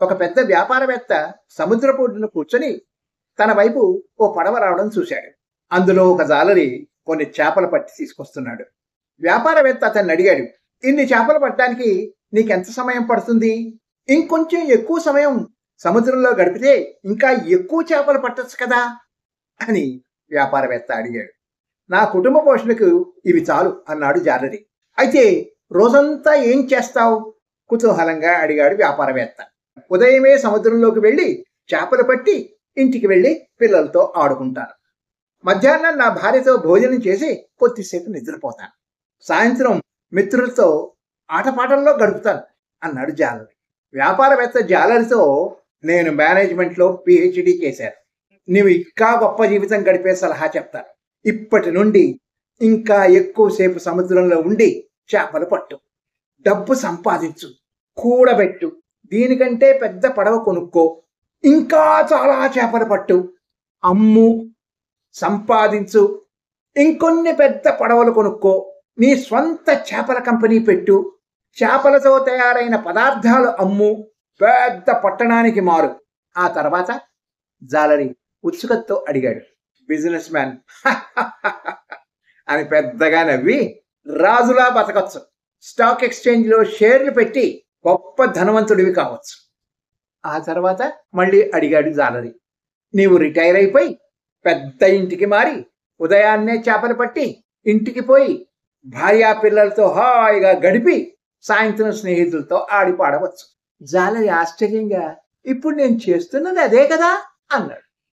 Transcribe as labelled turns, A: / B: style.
A: ఒక పెద్ద వ్యాపారవేత్త సముద్రపు ఒడ్డున కూర్చొని తన వైపు ఓ పడవ రావడం చూశాడు. అందులో ఒక జాలరి కొన్ని చేపలు పట్టి తీసుకొస్తున్నాడు. వ్యాపారవేత్త అతన్ని అడిగాడు, ఇన్ని చేపలు పట్టడానికి నీకెంత సమయం పడుతుంది? ఇంకొంచెం ఎక్కువ సమయం సముద్రంలో గడిపితే ఇంకా ఎక్కువ చేపలు పట్టొచ్చు కదా అని వ్యాపారవేత్త అడిగాడు. నా కుటుంబ పోషణకు ఇవి చాలు అన్నాడు జాలరి. అయితే రోజంతా ఏం చేస్తావు? కుతూహలంగా అడిగాడు వ్యాపారవేత్త. ఉదయమే సముద్రంలోకి వెళ్ళి చేపలు పట్టి ఇంటికి వెళ్ళి పిల్లలతో ఆడుకుంటాను. మధ్యాహ్నం నా భార్యతో భోజనం చేసి కొద్దిసేపు నిద్రపోతాను. సాయంత్రం మిత్రులతో ఆటపాటల్లో గడుపుతాను అన్నాడు జాలరి. వ్యాపారవేత్త జాలరితో, నేను మేనేజ్మెంట్లో పిహెచ్డి చేశాను, నీవు ఇంకా గొప్ప జీవితం గడిపే సలహా చెప్తాను. ఇప్పటి నుండి ఇంకా ఎక్కువసేపు సముద్రంలో ఉండి చేపలు పట్టు, డబ్బు సంపాదించు, కూడబెట్టు, దీనికంటే పెద్ద పడవ కొనుక్కో, ఇంకా చాలా చేపలు పట్టు, అమ్ము, సంపాదించు, ఇంకొన్ని పెద్ద పడవలు కొనుక్కో, నీ స్వంత చేపల కంపెనీ పెట్టు, చేపలతో తయారైన పదార్థాలు అమ్ము, పెద్ద పట్టణానికి మారు. ఆ తర్వాత జాలరి ఉత్సుకతతో అడిగాడు. బిజినెస్ మ్యాన్ అని పెద్దగా నవ్వి, రాజులా బతకచ్చు, స్టాక్ ఎక్స్చేంజ్లో షేర్లు పెట్టి గొప్ప ధనవంతుడివి కావచ్చు. ఆ తర్వాత మళ్ళీ అడిగాడు జాలరి, నీవు రిటైర్ అయిపోయి పెద్ద ఇంటికి మారి ఉదయాన్నే చేపలు పట్టి ఇంటికి పోయి భార్యా పిల్లలతో హాయిగా గడిపి సాయంత్రం స్నేహితులతో ఆడిపాడవచ్చు. జాలరి ఆశ్చర్యంగా, ఇప్పుడు నేను చేస్తున్నది అదే కదా అన్నాడు.